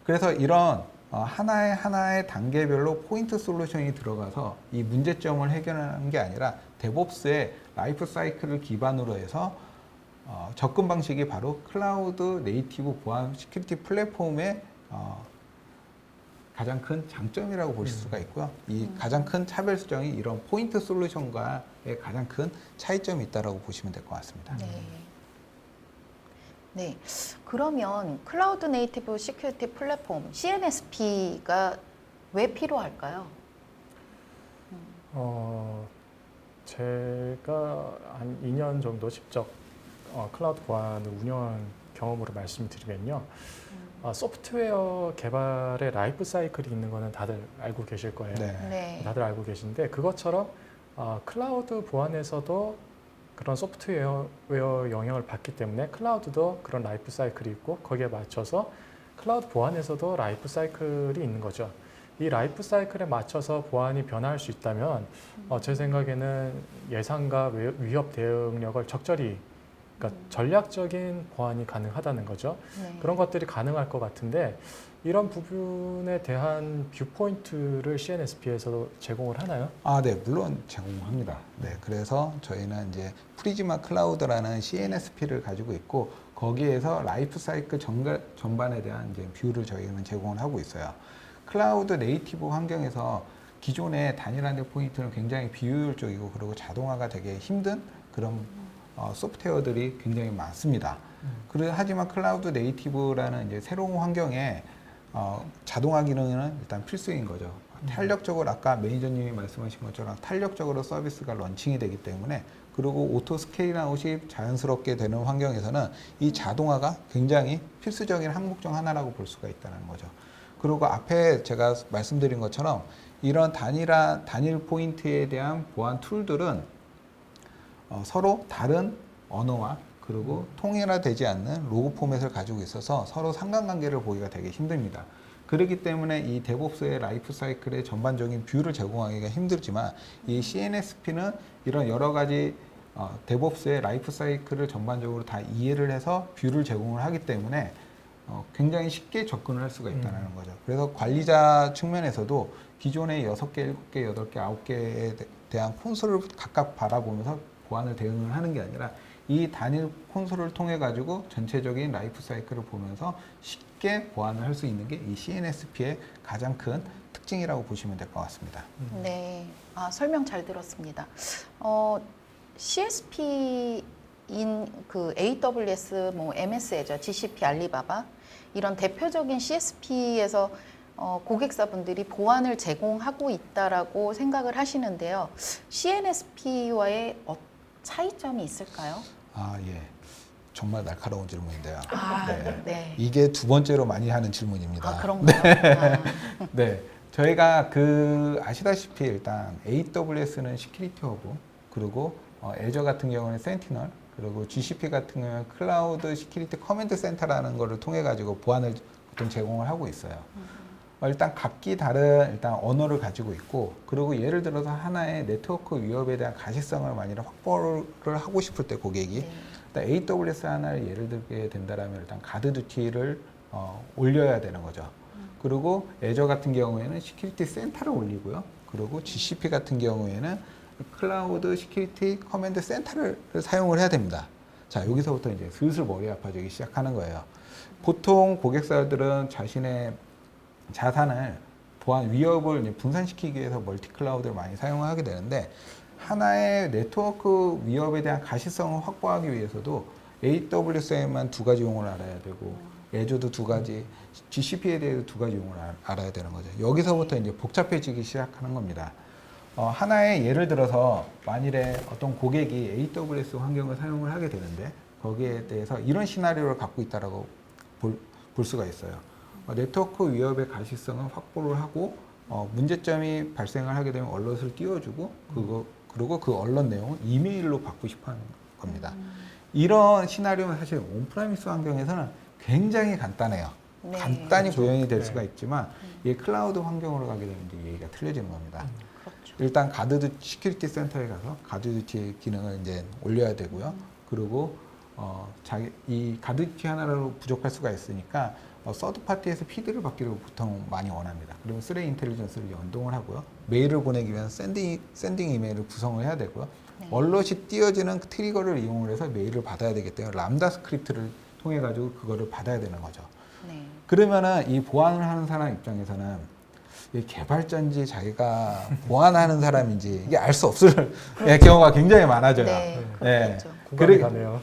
Speaker 2: 그래서 이런 하나의 단계별로 포인트 솔루션이 들어가서 이 문제점을 해결하는 게 아니라 데브옵스의 라이프 사이클을 기반으로 해서 접근 방식이 바로 클라우드 네이티브 보안 시큐리티 플랫폼의 가장 큰 장점이라고 보실 수가 있고요. 이 가장 큰 차별 수정이 이런 포인트 솔루션과의 가장 큰 차이점이 있다고 보시면 될 것 같습니다.
Speaker 1: 네. 네. 그러면 클라우드 네이티브 시큐리티 플랫폼 CNSP가 왜 필요할까요?
Speaker 3: 제가 한 2년 정도 직접 클라우드 보안을 운영한 경험으로 말씀드리면요. 소프트웨어 개발의 라이프 사이클이 있는 거는 다들 알고 계실 거예요.
Speaker 1: 네.
Speaker 3: 다들 알고 계신데 그것처럼 클라우드 보안에서도 그런 소프트웨어 영향을 받기 때문에 클라우드도 그런 라이프 사이클이 있고, 거기에 맞춰서 클라우드 보안에서도 라이프 사이클이 있는 거죠. 이 라이프 사이클에 맞춰서 보안이 변화할 수 있다면 제 생각에는 예상과 위협 대응력을 적절히, 그러니까 전략적인 보안이 가능하다는 거죠.
Speaker 1: 네.
Speaker 3: 그런 것들이 가능할 것 같은데, 이런 부분에 대한 뷰포인트를 CNSP에서도 제공을 하나요?
Speaker 2: 네, 물론 제공합니다. 네, 그래서 저희는 이제 프리즈마 클라우드라는 CNSP를 가지고 있고, 거기에서 라이프 사이클 전반에 대한 이제 뷰를 저희는 제공을 하고 있어요. 클라우드 네이티브 환경에서 기존의 단일한 포인트는 굉장히 비효율적이고, 그리고 자동화가 되게 힘든 그런 소프트웨어들이 굉장히 많습니다. 하지만 클라우드 네이티브라는 이제 새로운 환경에 자동화 기능은 일단 필수인 거죠. 탄력적으로 아까 매니저님이 말씀하신 것처럼 탄력적으로 서비스가 런칭이 되기 때문에, 그리고 오토 스케일 아웃이 자연스럽게 되는 환경에서는 이 자동화가 굉장히 필수적인 항목 중 하나라고 볼 수가 있다는 거죠. 그리고 앞에 제가 말씀드린 것처럼 이런 단일 포인트에 대한 보안 툴들은 서로 다른 언어와 그리고 통일화되지 않는 로그 포맷을 가지고 있어서 서로 상관관계를 보기가 되게 힘듭니다. 그렇기 때문에 이 데브옵스의 라이프 사이클의 전반적인 뷰를 제공하기가 힘들지만, 이 CNSP는 이런 여러 가지 데브옵스의 라이프 사이클을 전반적으로 다 이해를 해서 뷰를 제공을 하기 때문에 굉장히 쉽게 접근을 할 수가 있다는 거죠. 그래서 관리자 측면에서도 기존의 6개, 7개, 8개, 9개에 대한 콘솔을 각각 바라보면서 보안을 대응을 하는 게 아니라 이 단일 콘솔을 통해 가지고 전체적인 라이프 사이클을 보면서 쉽게 보안을 할 수 있는 게 이 CNSP의 가장 큰 특징이라고 보시면 될 것 같습니다.
Speaker 1: 네. 설명 잘 들었습니다. CSP인 그 AWS, MS 애저, GCP, 알리바바 이런 대표적인 CSP에서 고객사분들이 보안을 제공하고 있다라고 생각을 하시는데요. CNSP와의 차이점이 있을까요?
Speaker 2: 예. 정말 날카로운 질문인데요.
Speaker 1: 네.
Speaker 2: 이게 두 번째로 많이 하는 질문입니다.
Speaker 1: 그런가요?
Speaker 2: 네. 저희가 아시다시피 일단 AWS는 시큐리티 허브, 그리고 애저 같은 경우는 센티널, 그리고 GCP 같은 경우는 클라우드 시큐리티 커맨드 센터라는 거를 통해 가지고 보안을 보통 제공을 하고 있어요. 일단 각기 다른 언어를 가지고 있고, 그리고 예를 들어서 하나의 네트워크 위협에 대한 가시성을 만약 확보를 하고 싶을 때 고객이
Speaker 1: 네.
Speaker 2: 일단 AWS 하나를 예를 들게 된다라면 일단 가드 듀티를 올려야 되는 거죠. 그리고 애저 같은 경우에는 시큐리티 센터를 올리고요. 그리고 GCP 같은 경우에는 클라우드 시큐리티 커맨드 센터를 사용을 해야 됩니다. 자, 여기서부터 이제 슬슬 머리 아파지기 시작하는 거예요. 보통 고객사들은 자신의 자산을 보안 위협을 이제 분산시키기 위해서 멀티 클라우드를 많이 사용하게 되는데, 하나의 네트워크 위협에 대한 가시성을 확보하기 위해서도 AWS에만 2가지 용어를 알아야 되고, 애저도 2가지, GCP에 대해서 2가지 용어를 알아야 되는 거죠. 여기서부터 이제 복잡해지기 시작하는 겁니다. 하나의 예를 들어서 만일에 어떤 고객이 AWS 환경을 사용을 하게 되는데, 거기에 대해서 이런 시나리오를 갖고 있다라고 볼 수가 있어요. 네트워크 위협의 가시성을 확보를 하고, 문제점이 발생을 하게 되면 얼럿을 띄워주고, 그리고 그 얼럿 내용을 이메일로 받고 싶어 하는 겁니다. 이런 시나리오는 사실 온프라미스 환경에서는 굉장히 간단해요.
Speaker 1: 네.
Speaker 2: 간단히
Speaker 3: 그렇죠.
Speaker 2: 구현이 될
Speaker 3: 네.
Speaker 2: 수가 있지만, 이 클라우드 환경으로 가게 되면 이제 얘기가 틀려지는 겁니다.
Speaker 1: 그렇죠.
Speaker 2: 일단 가드 시큐리티 센터에 가서 가드 조치 기능을 이제 올려야 되고요. 그리고 이 가드 조치 하나로 부족할 수가 있으니까 서드 파티에서 피드를 받기를 보통 많이 원합니다. 그리고 스레 인텔리전스를 연동을 하고요. 메일을 보내기 위한 샌딩 이메일을 구성을 해야 되고요.
Speaker 1: 네.
Speaker 2: 얼럿이 띄어지는 트리거를 이용을 해서 메일을 받아야 되기 때문에 람다 스크립트를 통해 가지고 그거를 받아야 되는 거죠.
Speaker 1: 네.
Speaker 2: 그러면은 이 보안을 하는 사람 입장에서는 이 개발자인지 자기가 보안하는 사람인지 이게 알 수 없을 경우가 굉장히 많아져요.
Speaker 1: 네,
Speaker 2: 네.
Speaker 1: 그렇겠죠.
Speaker 3: 공감이 가네요.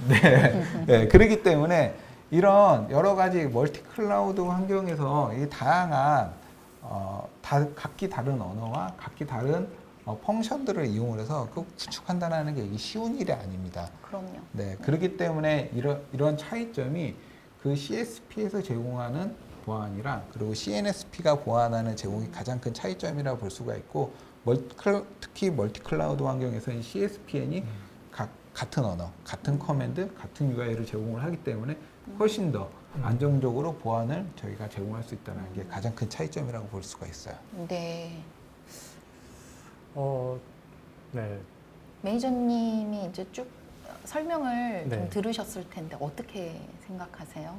Speaker 2: 네, 그렇기 때문에 이런 여러 가지 멀티 클라우드 환경에서 이 다양한 각기 다른 언어와 각기 다른 펑션들을 이용을 해서 그 구축한다는 게 이게 쉬운 일이 아닙니다.
Speaker 1: 그럼요.
Speaker 2: 네, 그렇기 때문에 이런 차이점이 그 CSP에서 제공하는 보안이랑 그리고 CNSP가 보안하는 제공이 가장 큰 차이점이라고 볼 수가 있고, 특히 멀티 클라우드 환경에서는 CSPN이 같은 언어, 같은 커맨드, 같은 UI를 제공을 하기 때문에 훨씬 더 안정적으로 보안을 저희가 제공할 수 있다는 게 가장 큰 차이점이라고 볼 수가 있어요.
Speaker 1: 네.
Speaker 3: 네.
Speaker 1: 매니저님이 이제 쭉 설명을
Speaker 3: 네.
Speaker 1: 좀 들으셨을 텐데 어떻게 생각하세요?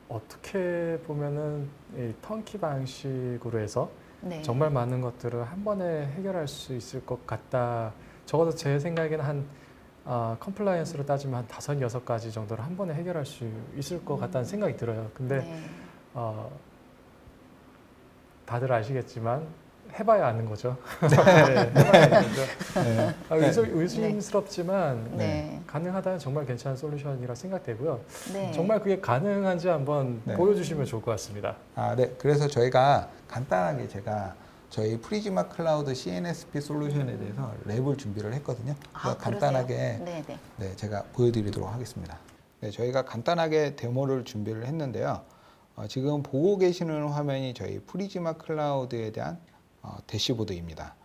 Speaker 3: 어떻게 보면은 이 턴키 방식으로 해서
Speaker 1: 네.
Speaker 3: 정말 많은 것들을 한 번에 해결할 수 있을 것 같다. 적어도 제 생각에는 컴플라이언스로 따지면 한 5-6가지 정도를 한 번에 해결할 수 있을 것 같다는 생각이 들어요. 근데
Speaker 1: 네.
Speaker 3: 다들 아시겠지만 해봐야 아는 거죠. 네, 해봐야 아는 거죠.
Speaker 2: 네.
Speaker 3: 의심스럽지만
Speaker 1: 네.
Speaker 3: 가능하다면 정말 괜찮은 솔루션이라 생각되고요.
Speaker 1: 네.
Speaker 3: 정말 그게 가능한지 한번
Speaker 2: 네.
Speaker 3: 보여주시면 좋을 것 같습니다.
Speaker 2: 네. 그래서 저희가 간단하게 저희 프리즈마 클라우드 CNSP 솔루션에 대해서 랩을 준비를 했거든요. 그래서 간단하게
Speaker 1: 네네.
Speaker 2: 네, 제가 보여드리도록 하겠습니다. 네, 저희가 간단하게 데모를 준비를 했는데요. 지금 보고 계시는 화면이 저희 프리즈마 클라우드에 대한 대시보드입니다.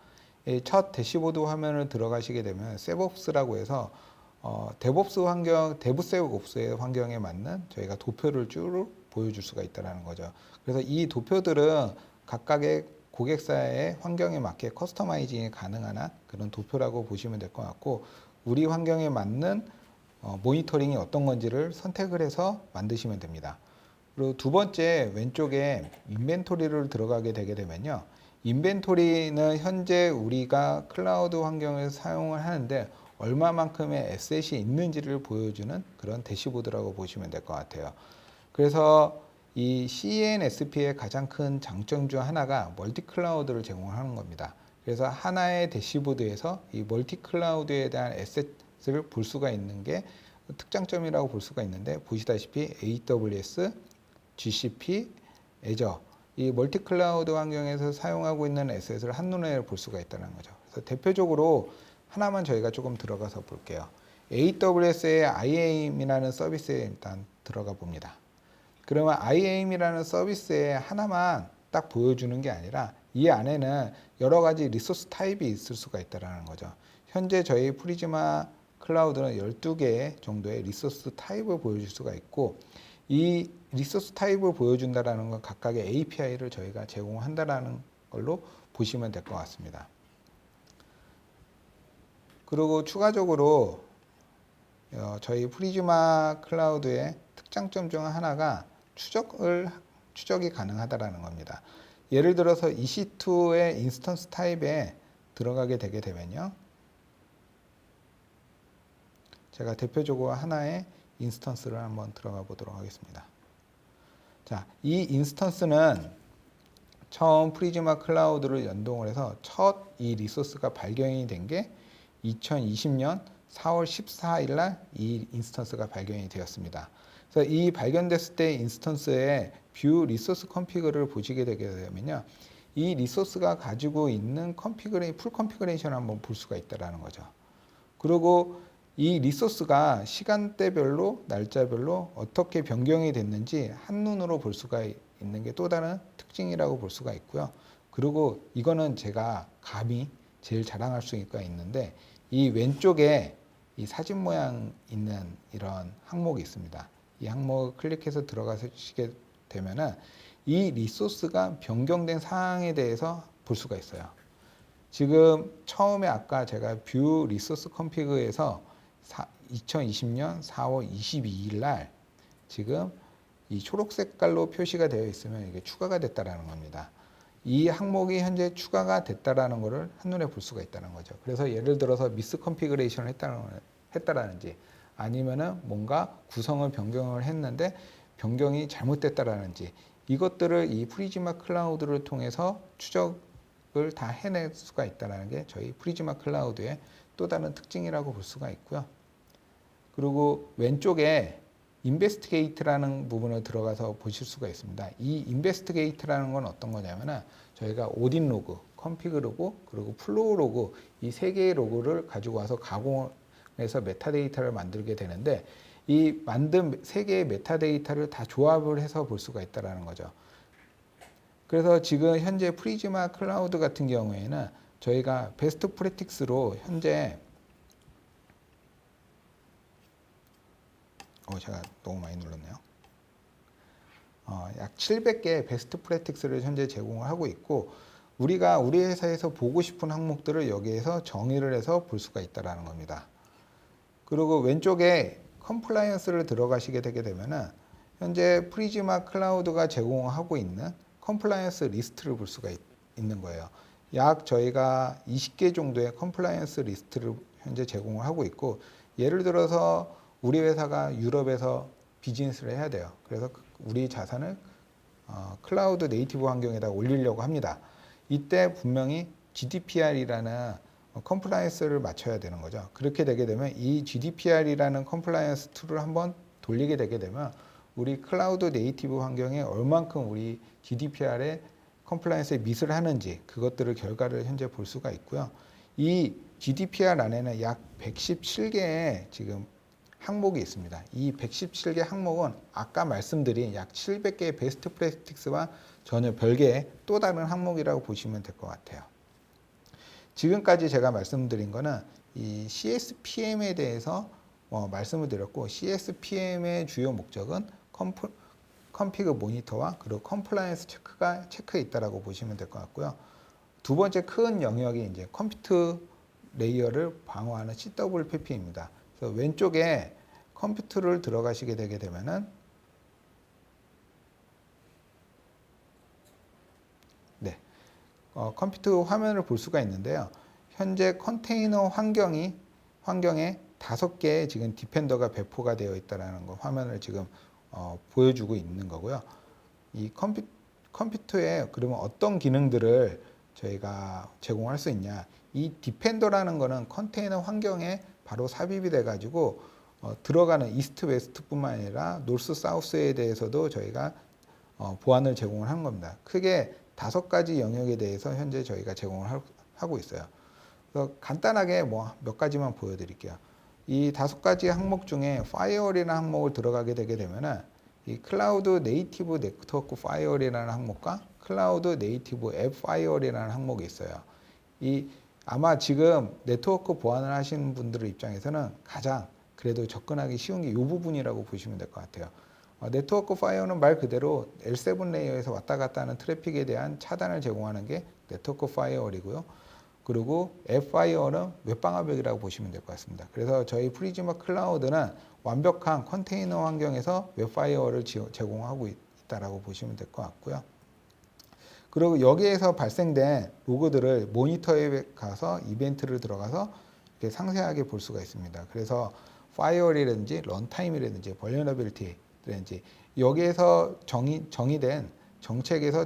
Speaker 2: 이 첫 대시보드 화면을 들어가시게 되면 셉옵스라고 해서 데브옵스 환경, 데브셉옵스의 환경에 맞는 저희가 도표를 쭉 보여줄 수가 있다는 거죠. 그래서 이 도표들은 각각의 고객사의 환경에 맞게 커스터마이징이 가능한 그런 도표라고 보시면 될 것 같고, 우리 환경에 맞는 모니터링이 어떤 건지를 선택을 해서 만드시면 됩니다. 그리고 두 번째 왼쪽에 인벤토리를 들어가게 되게 되면요. 인벤토리는 현재 우리가 클라우드 환경을 사용을 하는데 얼마만큼의 에셋이 있는지를 보여주는 그런 대시보드라고 보시면 될 것 같아요. 그래서 이 CNSP의 가장 큰 장점 중 하나가 멀티 클라우드를 제공하는 겁니다. 그래서 하나의 대시보드에서 이 멀티 클라우드에 대한 에셋을 볼 수가 있는 게 특장점이라고 볼 수가 있는데, 보시다시피 AWS, GCP, 애저 이 멀티 클라우드 환경에서 사용하고 있는 에셋을 한눈에 볼 수가 있다는 거죠. 그래서 대표적으로 하나만 저희가 조금 들어가서 볼게요. AWS의 IAM이라는 서비스에 일단 들어가 봅니다. 그러면 IAM이라는 서비스에 하나만 딱 보여주는 게 아니라 이 안에는 여러 가지 리소스 타입이 있을 수가 있다는 거죠. 현재 저희 프리즈마 클라우드는 12개 정도의 리소스 타입을 보여줄 수가 있고, 이 리소스 타입을 보여준다는 건 각각의 API를 저희가 제공한다는 걸로 보시면 될 것 같습니다. 그리고 추가적으로 저희 프리즈마 클라우드의 특장점 중 하나가 추적이 가능하다라는 겁니다. 예를 들어서 EC2의 인스턴스 타입에 들어가게 되게 되면요. 제가 대표적으로 하나의 인스턴스를 한번 들어가 보도록 하겠습니다. 자, 이 인스턴스는 처음 프리즈마 클라우드를 연동을 해서 첫 이 리소스가 발견이 된 게 2020년 4월 14일 날 이 인스턴스가 발견이 되었습니다. 그래서 이 발견됐을 때 인스턴스의 뷰 리소스 컨피그를 보시게 되게 되면요. 이 리소스가 가지고 있는 풀 컨피그레이션을 한번 볼 수가 있다는 거죠. 그리고 이 리소스가 시간대별로 날짜별로 어떻게 변경이 됐는지 한눈으로 볼 수가 있는 게 또 다른 특징이라고 볼 수가 있고요. 그리고 이거는 제가 감히 제일 자랑할 수가 있는데 이 왼쪽에 이 사진 모양 있는 이런 항목이 있습니다. 이 항목을 클릭해서 들어가시게 되면은 이 리소스가 변경된 사항에 대해서 볼 수가 있어요. 지금 처음에 아까 제가 뷰 리소스 컨피그에서 2020년 4월 22일 날 지금 이 초록 색깔로 표시가 되어 있으면 이게 추가가 됐다라는 겁니다. 이 항목이 현재 추가가 됐다라는 것을 한눈에 볼 수가 있다는 거죠. 그래서 예를 들어서 미스 컨피그레이션을 했다라는지 아니면은 뭔가 구성을 변경을 했는데 변경이 잘못됐다라는지 이것들을 이 프리즈마 클라우드를 통해서 추적을 다 해낼 수가 있다는 게 저희 프리즈마 클라우드의 또 다른 특징이라고 볼 수가 있고요. 그리고 왼쪽에 인베스티게이트라는 부분을 들어가서 보실 수가 있습니다. 이 인베스티게이트라는 건 어떤 거냐면은 저희가 오딘 로그, 컨피그 로그, 그리고 플로우 로그 이 세 개의 로그를 가지고 와서 가공해서 메타데이터를 만들게 되는데 이 만든 세 개의 메타데이터를 다 조합을 해서 볼 수가 있다는 거죠. 그래서 지금 현재 프리즈마 클라우드 같은 경우에는 저희가 베스트 프랙티스로 현재 제가 너무 많이 눌렀네요. 약 700개의 베스트 프랙티스를 현재 제공을 하고 있고 우리가 우리 회사에서 보고 싶은 항목들을 여기에서 정의를 해서 볼 수가 있다는 겁니다. 그리고 왼쪽에 컴플라이언스를 들어가시게 되게 되면은 현재 프리즈마 클라우드가 제공하고 있는 컴플라이언스 리스트를 볼 수가 있는 거예요. 약 저희가 20개 정도의 컴플라이언스 리스트를 현재 제공을 하고 있고 예를 들어서 우리 회사가 유럽에서 비즈니스를 해야 돼요. 그래서 우리 자산을 클라우드 네이티브 환경에다 올리려고 합니다. 이때 분명히 GDPR이라는 컴플라이언스를 맞춰야 되는 거죠. 그렇게 되게 되면 이 GDPR이라는 컴플라이언스 툴을 한번 돌리게 되게 되면 우리 클라우드 네이티브 환경에 얼만큼 우리 GDPR에 컴플라이언스에 미스를 하는지 그것들을 결과를 현재 볼 수가 있고요. 이 GDPR 안에는 약 117개의 지금 항목이 있습니다. 이 117개 항목은 아까 말씀드린 약 700개의 베스트 프랙티스와 전혀 별개의 또 다른 항목이라고 보시면 될 것 같아요. 지금까지 제가 말씀드린 거는 이 CSPM에 대해서 말씀을 드렸고 CSPM의 주요 목적은 컨피그 모니터와 그리고 컴플라이언스 체크에 있다라고 보시면 될 것 같고요. 두 번째 큰 영역이 이제 컴퓨터 레이어를 방어하는 CWPP입니다. 그래서 왼쪽에 컴퓨터를 들어가시게 되게 되면은 컴퓨터 화면을 볼 수가 있는데요. 현재 컨테이너 환경에 5개의 지금 디펜더가 배포가 되어 있다는 거 화면을 지금 보여주고 있는 거고요. 이 컴퓨터에 그러면 어떤 기능들을 저희가 제공할 수 있냐? 이 디펜더라는 거는 컨테이너 환경에 바로 삽입이 돼 가지고 들어가는 이스트 웨스트뿐만 아니라 노스 사우스에 대해서도 저희가 보안을 제공을 한 겁니다. 크게 5가지 영역에 대해서 현재 저희가 제공을 하고 있어요. 그래서 간단하게 몇 가지만 보여드릴게요. 이 5가지 항목 중에 파이어월이라는 항목을 들어가게 되게 되면은 이 클라우드 네이티브 네트워크 파이어월이라는 항목과 클라우드 네이티브 앱 파이어월이라는 항목이 있어요. 아마 지금 네트워크 보안을 하시는 분들 입장에서는 가장 그래도 접근하기 쉬운 게 이 부분이라고 보시면 될 것 같아요. 네트워크 파이어는 말 그대로 L7 레이어에서 왔다 갔다 하는 트래픽에 대한 차단을 제공하는 게 네트워크 파이어월이고요. 그리고 앱파이어는 웹방화벽이라고 보시면 될 것 같습니다. 그래서 저희 프리즈마 클라우드는 완벽한 컨테이너 환경에서 웹파이어를 제공하고 있다라고 보시면 될 것 같고요. 그리고 여기에서 발생된 로그들을 모니터에 가서 이벤트를 들어가서 이렇게 상세하게 볼 수가 있습니다. 그래서 파이어리라든지 런타임이라든지 벌너러빌리티라든지 여기에서 정의된 정책에서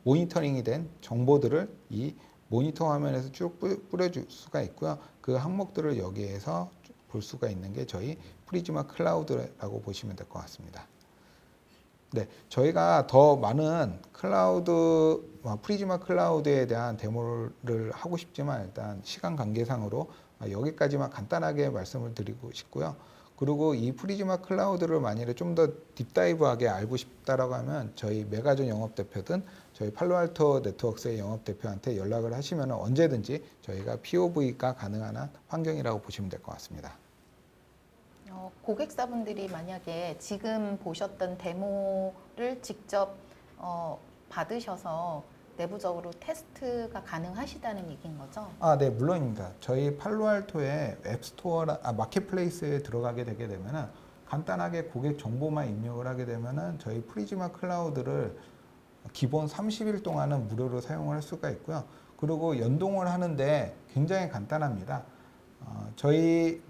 Speaker 2: 모니터링이 된 정보들을 이 모니터 화면에서 쭉 뿌려줄 수가 있고요. 그 항목들을 여기에서 볼 수가 있는 게 저희 프리즈마 클라우드라고 보시면 될 것 같습니다. 네, 저희가 더 많은 프리즈마 클라우드에 대한 데모를 하고 싶지만 일단 시간 관계상으로 여기까지만 간단하게 말씀을 드리고 싶고요. 그리고 이 프리즈마 클라우드를 만일에 좀 더 딥다이브하게 알고 싶다라고 하면 저희 메가존 영업대표든 저희 팔로알토 네트워크스의 영업대표한테 연락을 하시면 언제든지 저희가 POV가 가능한 환경이라고 보시면 될 것 같습니다.
Speaker 1: 고객사분들이 만약에 지금 보셨던 데모를 직접 받으셔서 내부적으로 테스트가 가능하시다는 얘기인 거죠?
Speaker 2: 네, 물론입니다. 저희 팔로알토의 마켓플레이스에 들어가게 되게 되면은 간단하게 고객 정보만 입력을 하게 되면은 저희 프리즈마 클라우드를 기본 30일 동안은 무료로 사용을 할 수가 있고요. 그리고 연동을 하는데 굉장히 간단합니다. 저희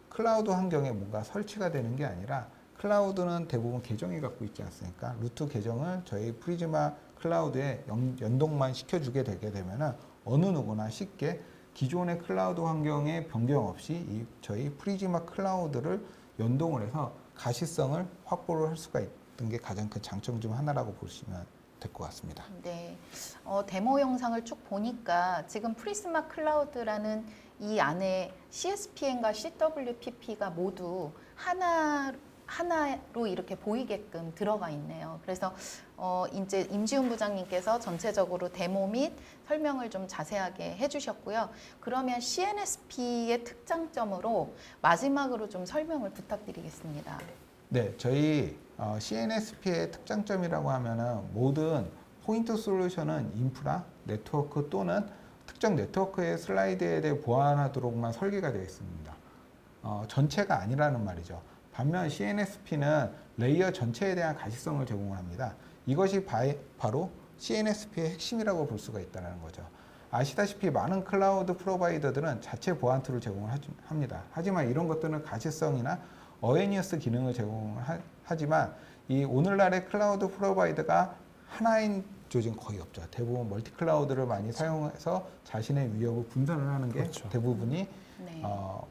Speaker 2: 클라우드 환경에 뭔가 설치가 되는 게 아니라 클라우드는 대부분 계정이 갖고 있지 않습니까? 루트 계정을 저희 프리즈마 클라우드에 연동만 시켜주게 되게 되면은 어느 누구나 쉽게 기존의 클라우드 환경에 변경 없이 이 저희 프리즈마 클라우드를 연동을 해서 가시성을 확보를 할 수가 있는 게 가장 큰 장점 중 하나라고 보시면 될 것 같습니다.
Speaker 1: 네, 데모 영상을 쭉 보니까 지금 프리즈마 클라우드라는 이 안에 CSPM과 CWPP가 모두 하나로 이렇게 보이게끔 들어가 있네요. 그래서 이제 임지훈 부장님께서 전체적으로 데모 및 설명을 좀 자세하게 해주셨고요. 그러면 CNSP의 특장점으로 마지막으로 좀 설명을 부탁드리겠습니다.
Speaker 2: 네, 저희 CNSP의 특장점이라고 하면은 모든 포인트 솔루션은 인프라, 네트워크 또는 특정 네트워크의 슬라이드에 대해 보완하도록만 설계가 되어 있습니다. 전체가 아니라는 말이죠. 반면 CNSP는 레이어 전체에 대한 가시성을 제공을 합니다. 이것이 바로 CNSP의 핵심이라고 볼 수가 있다는 거죠. 아시다시피 많은 클라우드 프로바이더들은 자체 보안 툴을 제공을 합니다. 하지만 이런 것들은 가시성이나 어웨니어스 기능을 제공하지만 이 오늘날의 클라우드 프로바이더가 하나인 조직은 거의 없죠. 대부분 멀티 클라우드를 많이 사용해서 자신의 위협을 분산을 하는 게
Speaker 3: 그렇죠.
Speaker 2: 대부분이
Speaker 1: 네.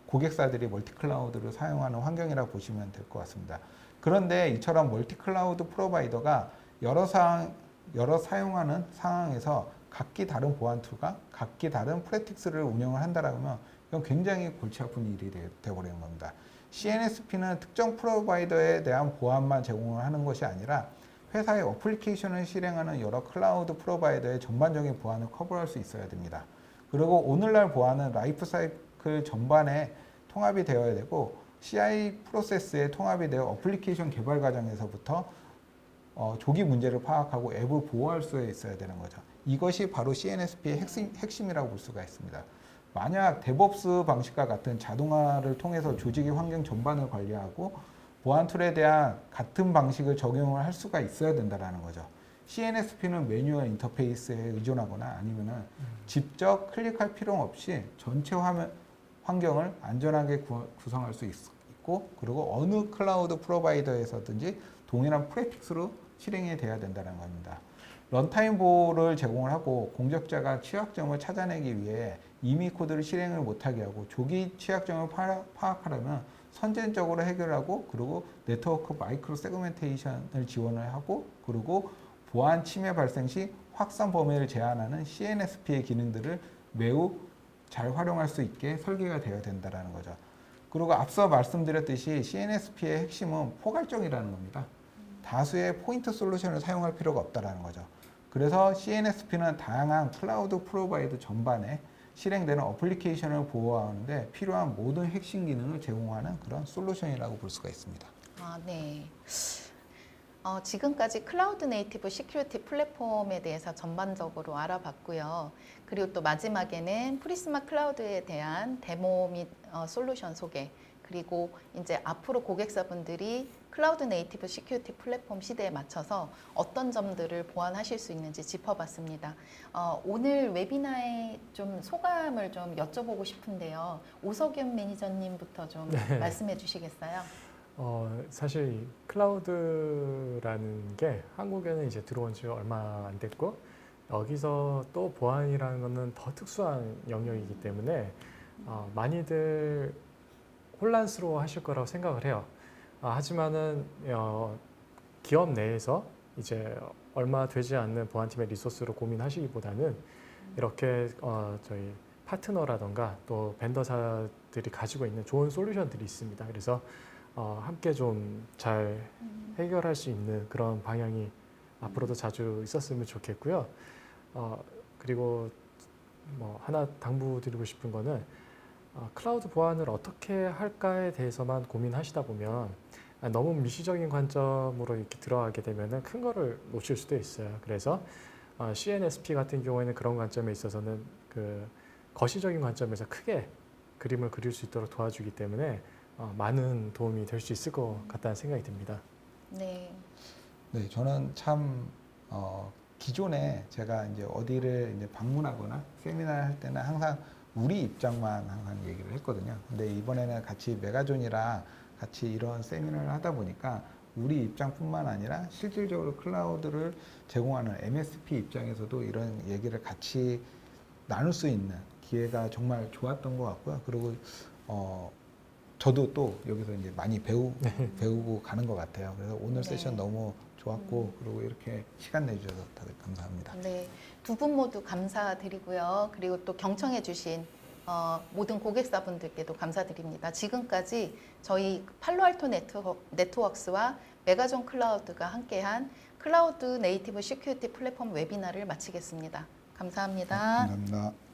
Speaker 2: 고객사들이 멀티 클라우드를 사용하는 환경이라고 보시면 될 것 같습니다. 그런데 이처럼 멀티 클라우드 프로바이더가 여러 사용하는 상황에서 각기 다른 보안 툴과 각기 다른 프랙티스를 운영을 한다면 이건 굉장히 골치 아픈 일이 되어버리는 겁니다. CNSP는 특정 프로바이더에 대한 보안만 제공을 하는 것이 아니라 회사의 어플리케이션을 실행하는 여러 클라우드 프로바이더의 전반적인 보안을 커버할 수 있어야 됩니다. 그리고 오늘날 보안은 라이프 사이클 전반에 통합이 되어야 되고 CI 프로세스에 통합이 되어 어플리케이션 개발 과정에서부터 조기 문제를 파악하고 앱을 보호할 수 있어야 되는 거죠. 이것이 바로 CNSP의 핵심이라고 볼 수가 있습니다. 만약 데브옵스 방식과 같은 자동화를 통해서 조직의 환경 전반을 관리하고 보안 툴에 대한 같은 방식을 적용을 할 수가 있어야 된다는 거죠. CNSP는 매뉴얼 인터페이스에 의존하거나 아니면은 직접 클릭할 필요 없이 전체 환경을 안전하게 구성할 수 있고 그리고 어느 클라우드 프로바이더에서든지 동일한 프랙틱스로 실행이 돼야 된다는 겁니다. 런타임 보호를 제공을 하고 공격자가 취약점을 찾아내기 위해 이미 코드를 실행을 못하게 하고 조기 취약점을 파악하려면 선제적으로 해결하고 그리고 네트워크 마이크로 세그멘테이션을 지원을 하고 그리고 보안 침해 발생 시 확산 범위를 제한하는 CNSP의 기능들을 매우 잘 활용할 수 있게 설계가 되어야 된다는 거죠. 그리고 앞서 말씀드렸듯이 CNSP의 핵심은 포괄적이라는 겁니다. 다수의 포인트 솔루션을 사용할 필요가 없다는 거죠. 그래서 CNSP는 다양한 클라우드 프로바이더 전반에 실행되는 어플리케이션을 보호하는데 필요한 모든 핵심 기능을 제공하는 그런 솔루션이라고 볼 수가 있습니다.
Speaker 1: 네. 지금까지 클라우드 네이티브 시큐리티 플랫폼에 대해서 전반적으로 알아봤고요. 그리고 또 마지막에는 프리스마 클라우드에 대한 데모 및 솔루션 소개, 그리고 이제 앞으로 고객사분들이 클라우드 네이티브 시큐리티 플랫폼 시대에 맞춰서 어떤 점들을 보완하실 수 있는지 짚어봤습니다. 오늘 웨비나의 좀 소감을 좀 여쭤보고 싶은데요. 오석윤 매니저님부터 좀 말씀해 주시겠어요?
Speaker 3: 사실 이 클라우드라는 게 한국에는 이제 들어온 지 얼마 안 됐고, 여기서 또 보안이라는 것은 더 특수한 영역이기 때문에 많이들 혼란스러워 하실 거라고 생각을 해요. 하지만은 기업 내에서 이제 얼마 되지 않는 보안팀의 리소스로 고민하시기보다는 이렇게 저희 파트너라던가 또 벤더사들이 가지고 있는 좋은 솔루션들이 있습니다. 그래서 함께 좀 잘 해결할 수 있는 그런 방향이 앞으로도 자주 있었으면 좋겠고요. 그리고 뭐 하나 당부드리고 싶은 거는 클라우드 보안을 어떻게 할까에 대해서만 고민하시다 보면 너무 미시적인 관점으로 이렇게 들어가게 되면 큰 거를 놓칠 수도 있어요. 그래서 CNSP 같은 경우에는 그런 관점에 있어서는 그 거시적인 관점에서 크게 그림을 그릴 수 있도록 도와주기 때문에 많은 도움이 될 수 있을 것 같다는 생각이 듭니다.
Speaker 1: 네.
Speaker 2: 네, 저는 참 기존에 제가 이제 어디를 이제 방문하거나 세미나를 할 때는 항상 우리 입장만 항상 얘기를 했거든요. 근데 이번에는 같이 메가존이랑 같이 이런 세미나를 하다 보니까 우리 입장뿐만 아니라 실질적으로 클라우드를 제공하는 MSP 입장에서도 이런 얘기를 같이 나눌 수 있는 기회가 정말 좋았던 것 같고요. 그리고 저도 또 여기서 이제 많이 배우고 가는 것 같아요. 그래서 오늘
Speaker 1: 네.
Speaker 2: 세션 너무 좋았고, 그리고 이렇게 시간 내주셔서 다들 감사합니다.
Speaker 1: 네, 두 분 모두 감사드리고요. 그리고 또 경청해주신 모든 고객사분들께도 감사드립니다. 지금까지 저희 팔로알토 네트워크스와 메가존 클라우드가 함께한 클라우드 네이티브 시큐리티 플랫폼 웨비나를 마치겠습니다. 감사합니다.
Speaker 2: 감사합니다.